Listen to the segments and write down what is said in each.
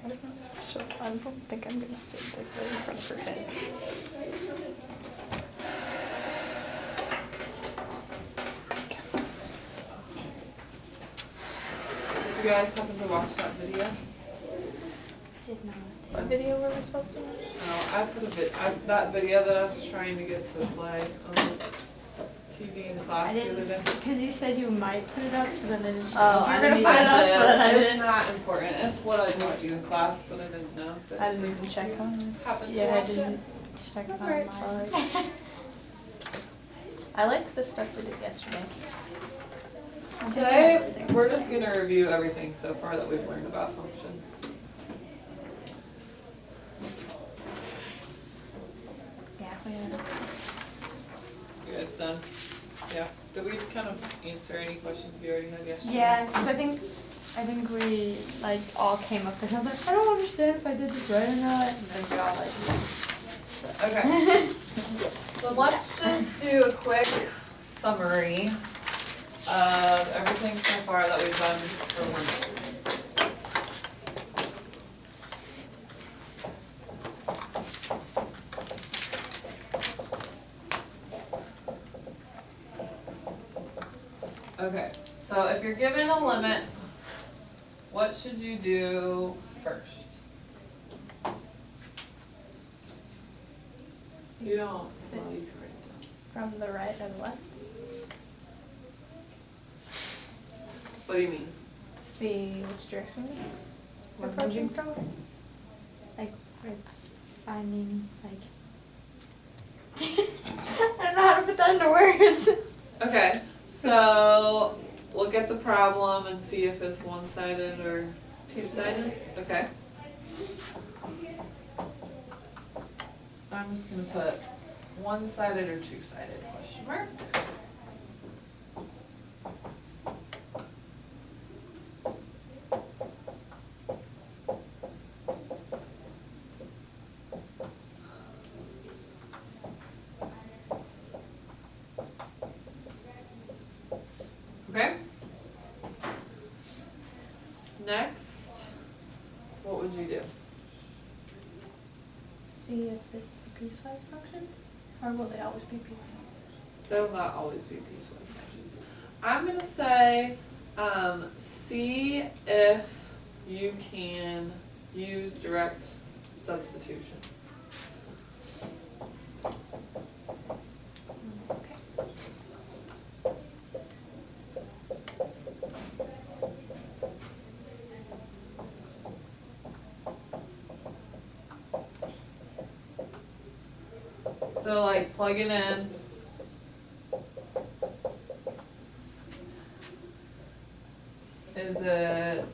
I don't think I'm gonna sit like right in front of her head. Did you guys happen to watch that video? Did not. What video were we supposed to watch? No, I put that video that I was trying to get to play on TV in class the other day. Because you said you might put it up, so then I didn't. Oh, you I were gonna didn't put it even up, do so then I It's didn't. not important. It's what I taught you in class, but I didn't know if it I didn't even check on it. happened to Yeah, I watch it. didn't check That's on alright. mine. I liked the stuff we did yesterday. Today, we're just going to review everything so far that we've learned about functions. Yeah, we are. You guys done? Yeah. Did we kind of answer any questions you already had yesterday? Yeah, because I think we like all came up with something. I don't understand if I did this right or not. And then we all like. Okay. So let's just do a quick summary of everything so far that we've done for limits. Okay, so if you're given a limit, what should you do first? You don't, well, you can write it down. From the right and left. What do you mean? See which direction it's approaching from. Like, it's finding, like. I don't know how to put that into words. Okay, so look at the problem and see if it's one-sided or two-sided. Okay. I'm just gonna put one-sided or two-sided question mark. Okay. Next, what would you do? See if it's a piecewise function, or will they always be piecewise? They'll not always be piecewise functions. I'm gonna say, see if you can use direct substitution. Okay. So like plug it in. Is it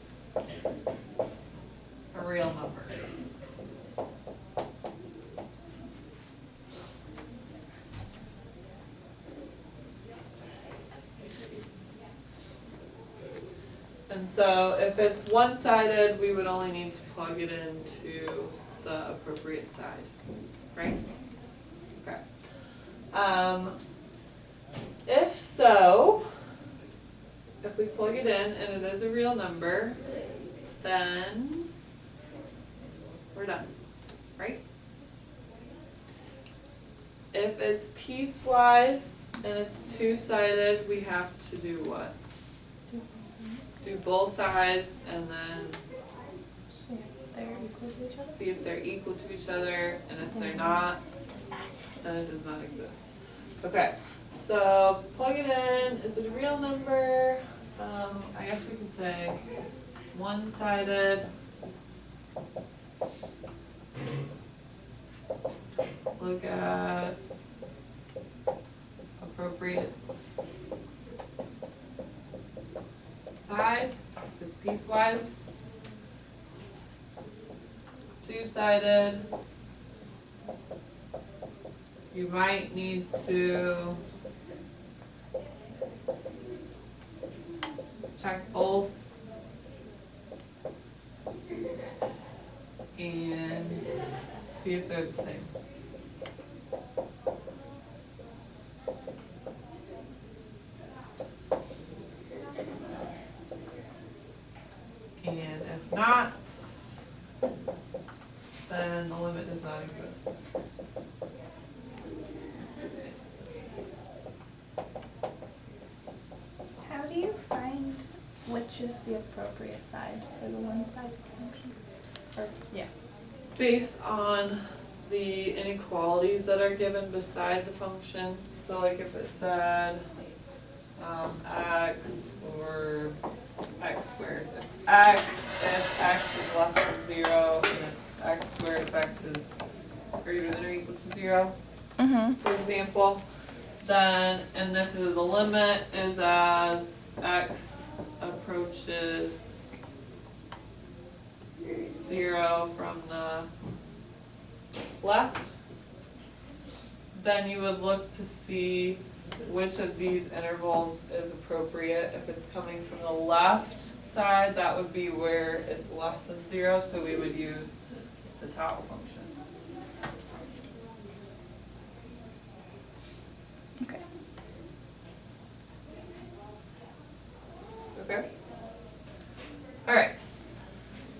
a real number? And so if it's one-sided, we would only need to plug it into the appropriate side, right? Okay. If so, if we plug it in and it is a real number, then we're done, right? If it's piecewise and it's two-sided, we have to do what? Do both sides and then See if they're equal to each other. see if they're equal to each other, and if they're not, then it does not exist. Okay, so plug it in, is it a real number? I guess we could say one-sided. Look at appropriate side, if it's piecewise. Two-sided. You might need to check both and see if they're the same. And if not, then the limit does not exist. How do you find which is the appropriate side for the one-sided function? Or, yeah. Based on the inequalities that are given beside the function, so like if it said, x or x squared, it's x if x is less than 0, and it's x squared if x is greater than or equal to 0, for example. Then, and if the limit is as x approaches 0 from the left, then you would look to see which of these intervals is appropriate. If it's coming from the left side, that would be where it's less than 0, so we would use the tau function. Okay. Okay? Alright.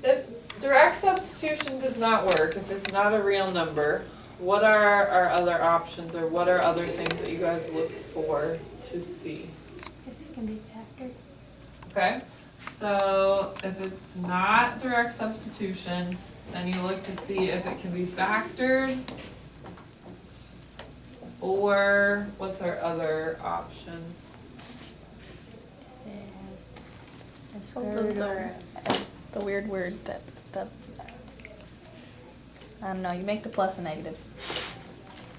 If direct substitution does not work, if it's not a real number, what are our other options, or what are other things that you guys look for to see? If it can be factored. Okay? So if it's not direct substitution, then you look to see if it can be factored, or what's our other option? It's the weird word that I don't know, you make the plus a negative.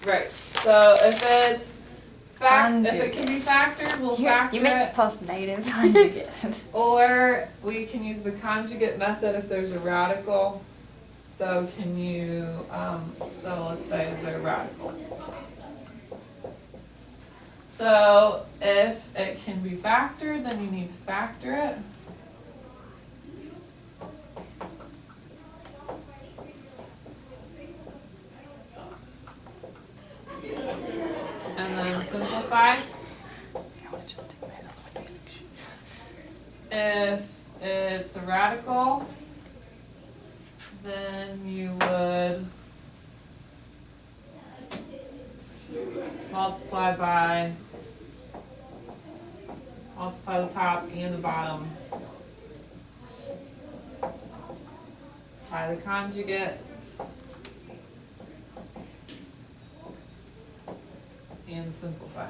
Right, so if it's if it can be factored, we'll factor You make the it, plus negative conjugate. or we can use the conjugate method if there's a radical. So can you, so let's say is there a radical? So if it can be factored, then you need to factor it. And then simplify. If it's a radical, then you would multiply the top and the bottom by the conjugate and simplify.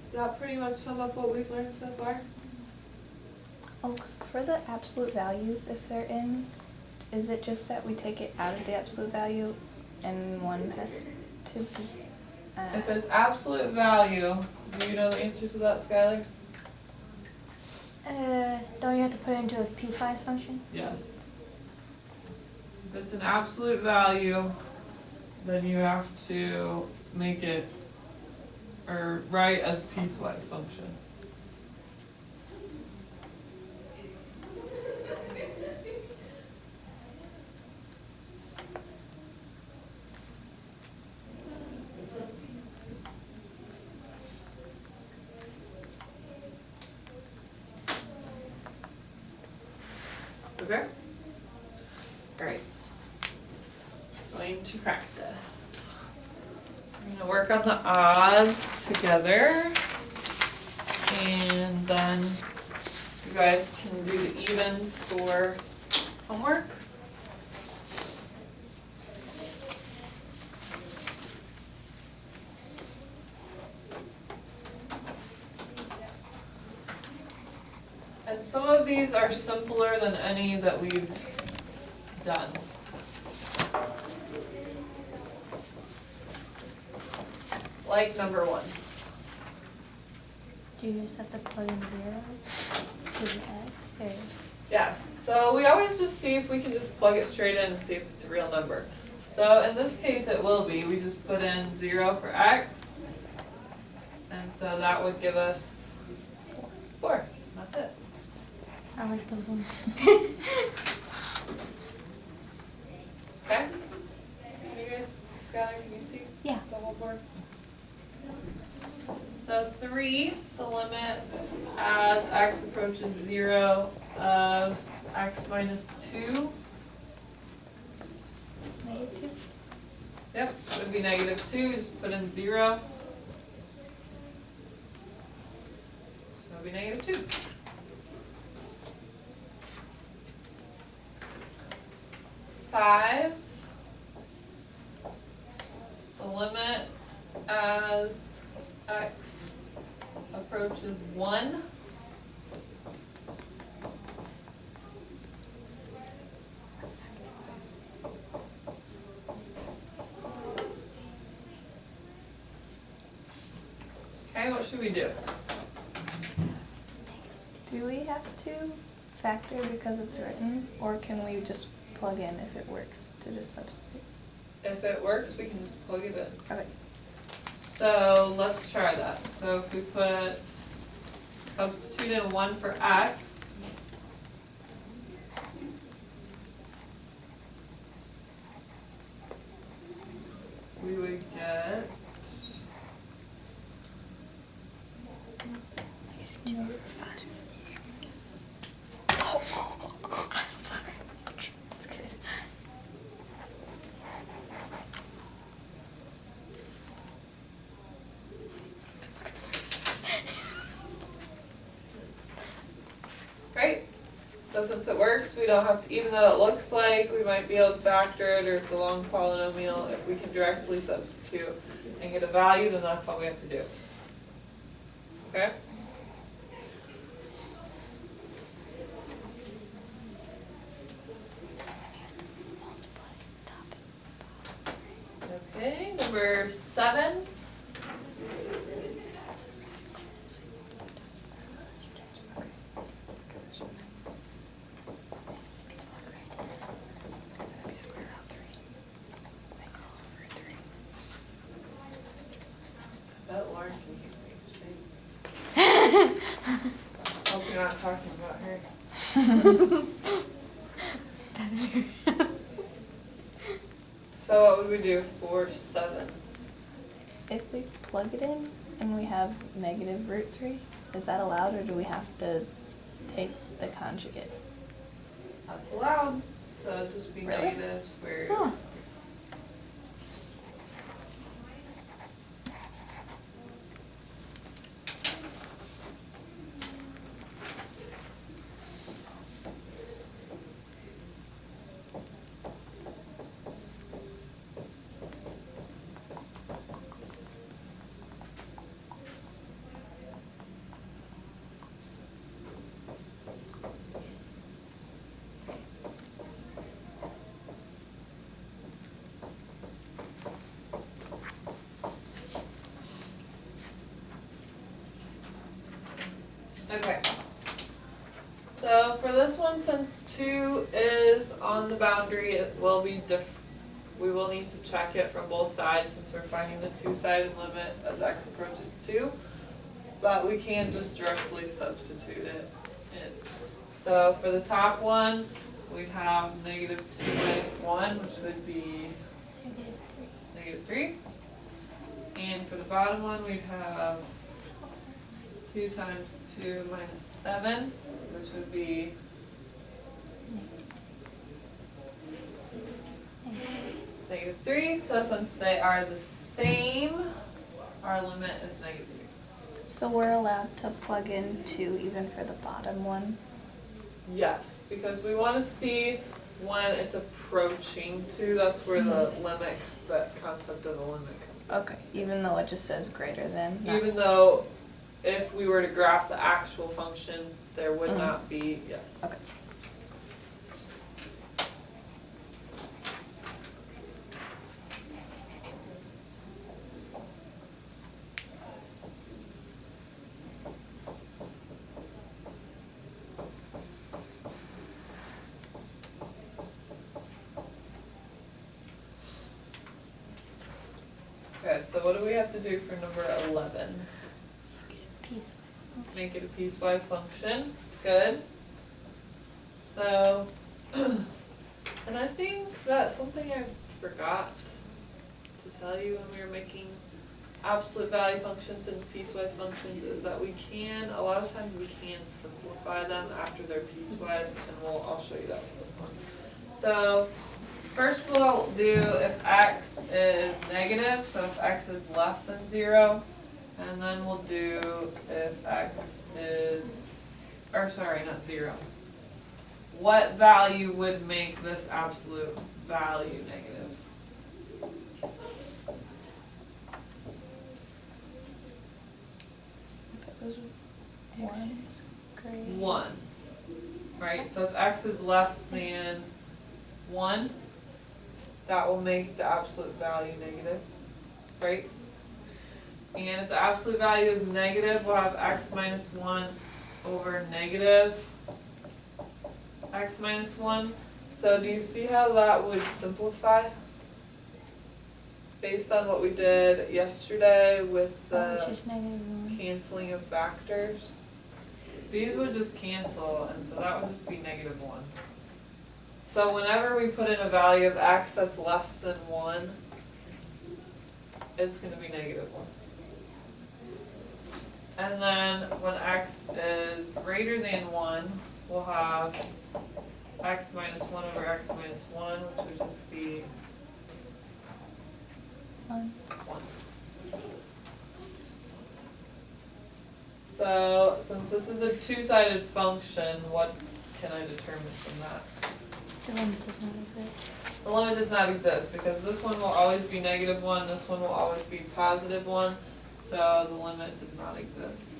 Does that pretty much sum up what we've learned so far? Oh, for the absolute values, if they're in, is it just that we take it out of the absolute value and one has to be? If it's absolute value, do you know the answer to that, Skylar? Don't you have to put it into a piecewise function? Yes. If it's an absolute value, then you have to make it, or write as a piecewise function. Okay? Alright. Going to practice. I'm gonna work on the odds together. And then you guys can do the evens for homework. And some of these are simpler than any that we've done. Like number 1. Do you just have to plug in 0 to the x? Or? Yes, so we always just see if we can just plug it straight in and see if it's a real number. So in this case it will be, we just put in 0 for x, and so that would give us 4, that's it. I like those ones. Okay? Can you guys Skylar, can you see Yeah. the whole board? So 3, the limit as x approaches 0 of x minus 2. -2. Yep, it would be -2, just put in 0. So it would be -2. Five, the limit as x approaches 1. Okay, what should we do? Do we have to factor because it's written, or can we just plug in if it works to just substitute? If it works, we can just plug it in. Okay. So let's try that. So if we put, substitute in 1 for x, we would get right? So since it works, we don't have to, even though it looks like we might be able to factor it or it's a long polynomial, if we can directly substitute and get a value, then that's all we have to do. Okay? Okay, number 7. I bet Lauren can hear what you're saying. Hope you're not talking about her. So what would we do for 7? If we plug it in and we have -√3, is that allowed, or do we have to take the conjugate? That's allowed to just be Really? negative squared. Huh. Okay. So for this one, since 2 is on the boundary, it will be we will need to check it from both sides since we're finding the two-sided limit as x approaches 2. But we can just directly substitute it in. So for the top one, we'd have -2 minus 1, which would be -3. And for the bottom one, we'd have 2 times 2 minus 7, which would be -3. So since they are the same, our limit is -3. So we're allowed to plug in 2 even for the bottom one? Yes, because we want to see when it's approaching 2. That's where the limit, that concept of the limit comes in. Okay, even though it just says greater than? not- Even though if we were to graph the actual function, there would Mhm. not be, yes. Okay. Okay, so what do we have to do for number 11? Piecewise. Make it a piecewise function, good. So, and I think that something I forgot to tell you when we were making absolute value functions and piecewise functions is that we can, a lot of times we can simplify them after they're piecewise, and I'll show you that with this one. So first we'll do if x is negative, so if x is less than 0, and then we'll do if x is, or sorry, not 0. What value would make this absolute value negative? If it was one, is great. 1, right? So if x is less than 1, that will make the absolute value negative, right? And if the absolute value is negative, we'll have x minus 1 over negative x minus 1. So do you see how that would simplify? Based on what we did yesterday with Oh, it's the just -1. canceling of factors. These would just cancel, and so that would just be -1. So whenever we put in a value of x that's less than 1, it's going to be -1. And then when x is greater than 1, we'll have x minus 1 over x minus 1, which would just be 1. 1. So since this is a two-sided function, what can I determine from that? The limit does not exist. The limit does not exist because this one will always be -1, this one will always be +1, so the limit does not exist.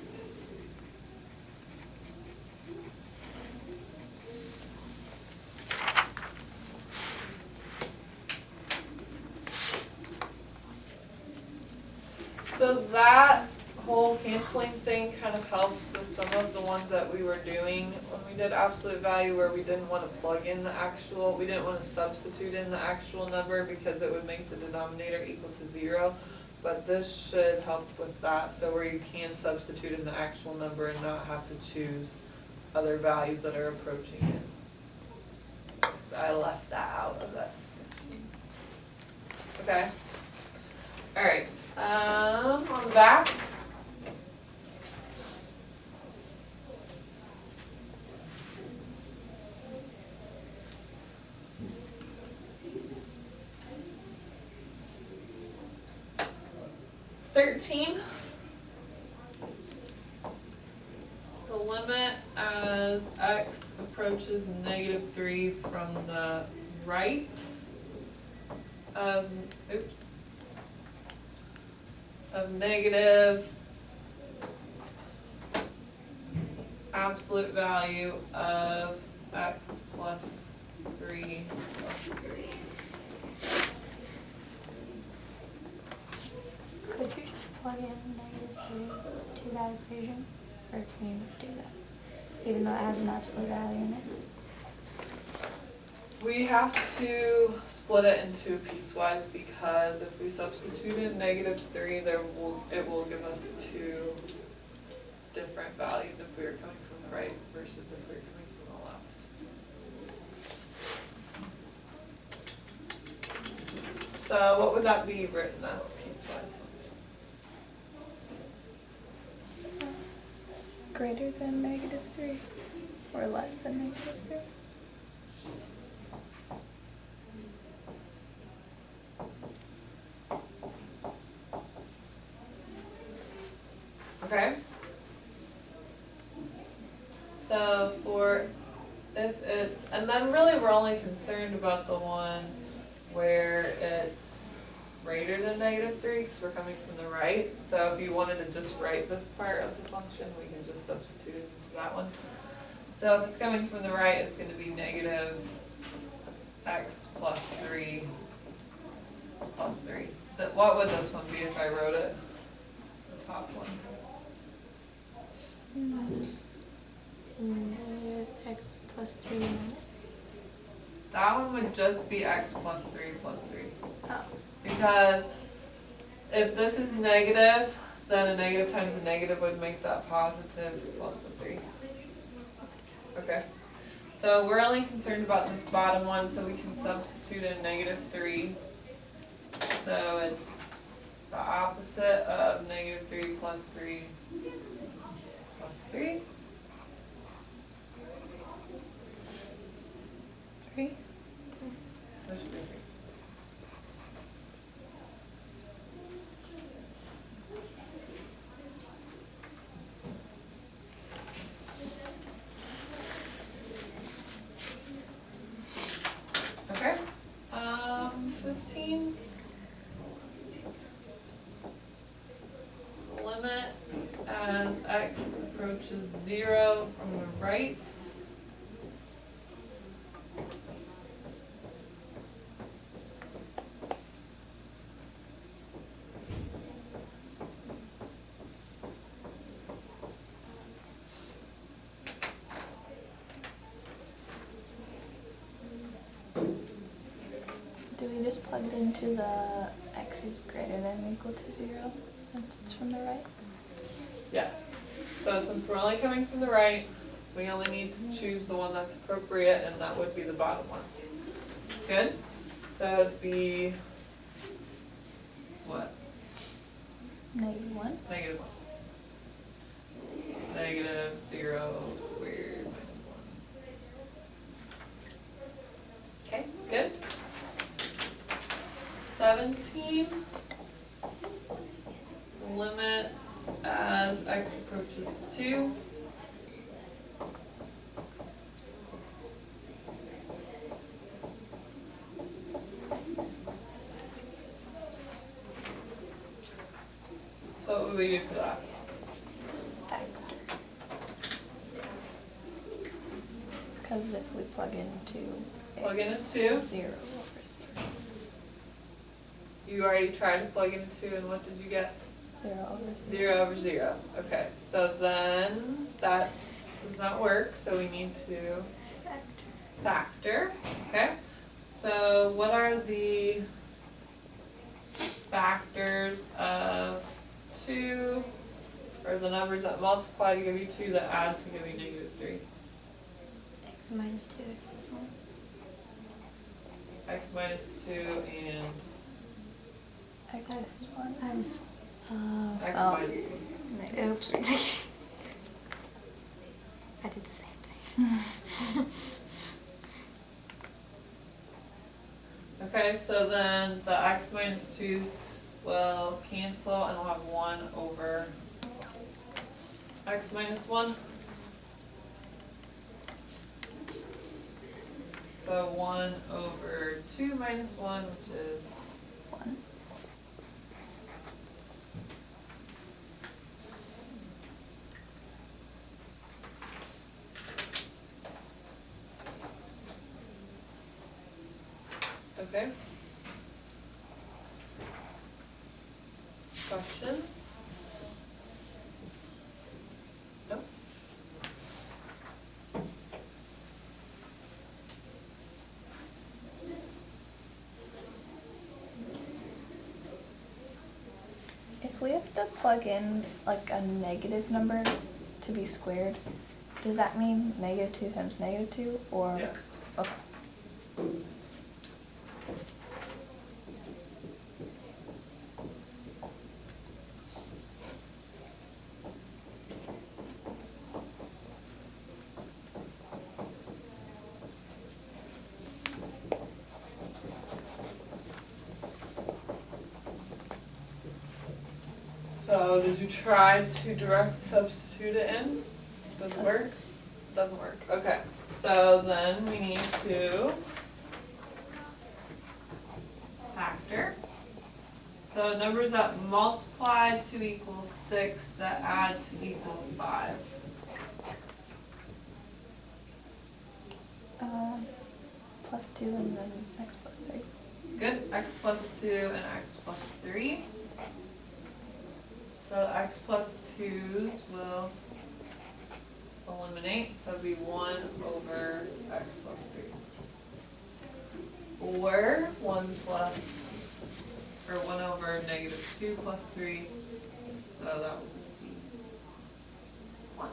So that whole canceling thing kind of helps with some of the ones that we were doing when we did absolute value, where we didn't want to plug in the actual, we didn't want to substitute in the actual number because it would make the denominator equal to 0. But this should help with that, so where you can substitute in the actual number and not have to choose other values that are approaching it. So I left that out of that discussion. Okay. Alright, on the back. $13. The limit as x approaches -3 from the right of, of negative absolute value of x plus 3 plus 3. Could you just plug in -3 to that equation? Or can you do that? Even though it has an absolute value in it? We have to split it into piecewise because if we substitute in -3, it will give us two different values if we are coming from the right versus if we are coming from the left. So what would that be written as piecewise? Greater than -3 or less than -3? Okay. So for if it's, and then really we're only concerned about the one where it's greater than -3 because we're coming from the right. So if you wanted to just write this part of the function, we can just substitute it into that one. So if it's coming from the right, it's going to be negative x plus 3 plus 3. What would this one be if I wrote it? The top one. X plus 3 minus 3. That one would just be x plus 3 plus 3. Oh. Because if this is negative, then a negative times a negative would make that positive plus a 3. Okay. So we're only concerned about this bottom one, so we can substitute in -3. So it's the opposite of negative 3 plus 3 plus 3. 3. There should be 3. Okay. 15. Limit as x approaches 0 from the right. Do we just plug it into the x is greater than or equal to 0 since it's from the right? Yes. So since we're only coming from the right, we only need to choose the one that's appropriate, and that would be the bottom one. Good? So it'd be what? Negative 1. Negative 1. Negative 0 squared minus 1. Okay, good. 17. Limits as x approaches 2. So what would we do for that? Factor. Because if we plug into Plug in a x, 2. 0 over 0. You already tried to plug in 2, and what did you get? 0 over 0. 0 over 0. Okay, so then that does not work, so we need to factor. Okay, so what are the factors of 2, or the numbers that multiply to give you 2 that add to give you negative 3? X minus 2, x plus 1. X minus 2 and X minus 1. Minus, x Oh. minus 1. Negative oops. 3. I did the same thing. Okay, so then the x minus 2's will cancel, and we'll have 1 over x minus 1. So 1 over 2 minus 1, which is 1. okay. Questions? No? If we have to plug in like a negative number to be squared, does that mean negative 2 times negative 2 or? Yes. Okay. So did you try to direct substitute it in? Does it work? Doesn't work. Okay. So then we need to factor. So numbers that multiply to equal 6 that add to equal 5. Plus 2 and then x plus 3. Good. X plus 2 and x plus 3. So x plus 2's will eliminate, so it'd be 1 over x plus 3. Or 1 plus, or 1 over negative 2 plus 3, so that will just be 1.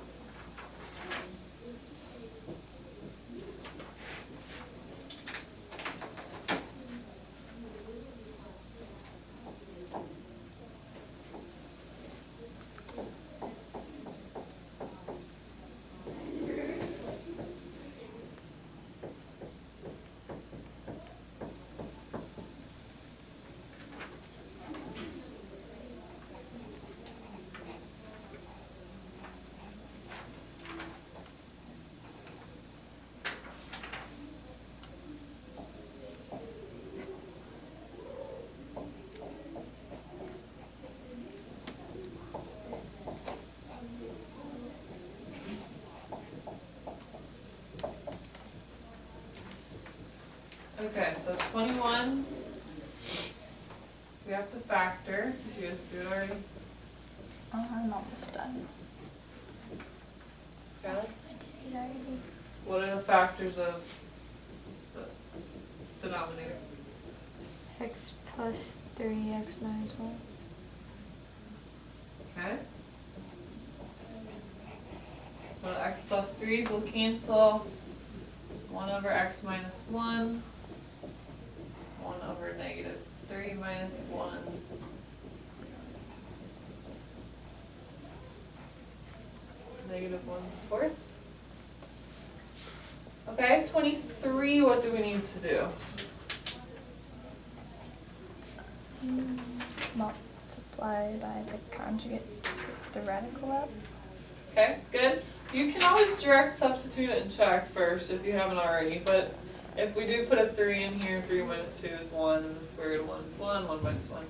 21. We have to factor. Did you guys do it already? Oh, I'm almost done. Got it? I did it already. What are the factors of this denominator? X plus 3x minus 1. Okay. So x plus 3's will cancel. 1 over x minus 1. 1 over negative 3 minus 1. Negative 1/4. Okay, 23, what do we need to do? Multiply by the conjugate, get the radical out. Okay, good. You can always direct substitute it and check first if you haven't already, but if we do put a 3 in here, 3 minus 2 is 1, and the square root of 1 is 1, 1 minus 1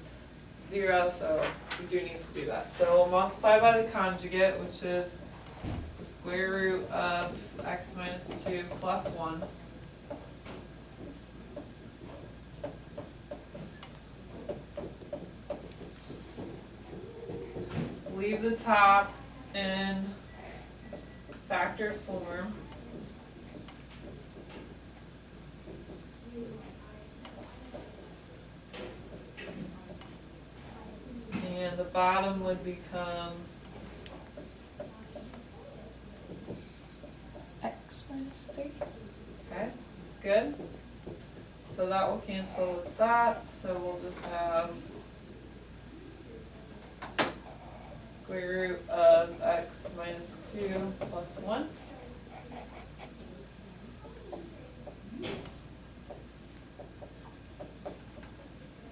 is 0, so we do need to do that. So we'll multiply by the conjugate, which is the square root of x minus 2 plus 1. Leave the top in factored form. And the bottom would become X minus 3. okay, good. So that will cancel with that, so we'll just have square root of x minus 2 plus 1.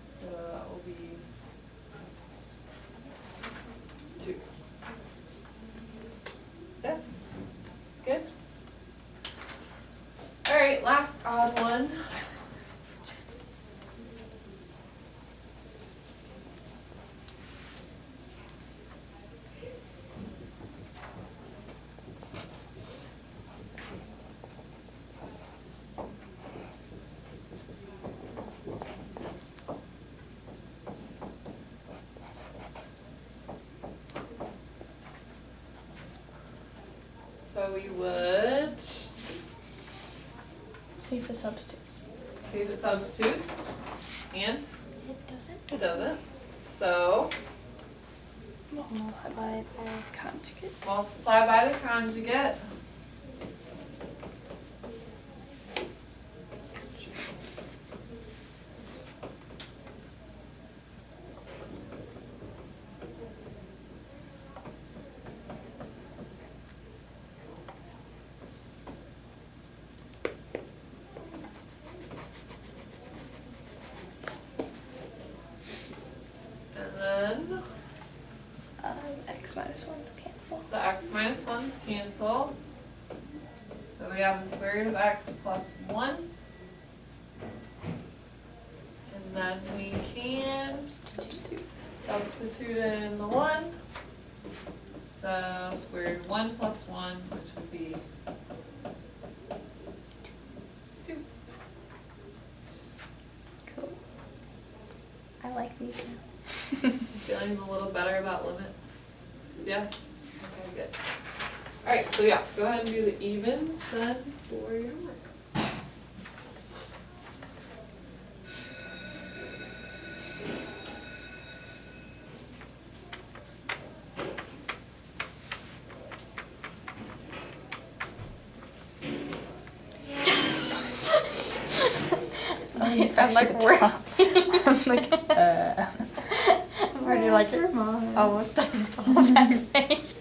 So that will be 2. Yes, good. Alright, last odd one. So we would See for substitutes. see the substitutes, and It doesn't. it doesn't. So Multiply by conjugate. multiply by the conjugate. And then X minus 1's cancel. the x minus 1's cancel. So we have the square root of x plus 1. And then we can Substitute. substitute in the 1. So square root of 1 plus 1, which would be 2. Cool. I like these now. Feeling a little better about limits? Yes? Okay, good. Alright, so yeah, go ahead and do the evens then for your homework. Oh, you I'm like, the where? top. I'm like, Where do you like it? Oh, what the whole back page?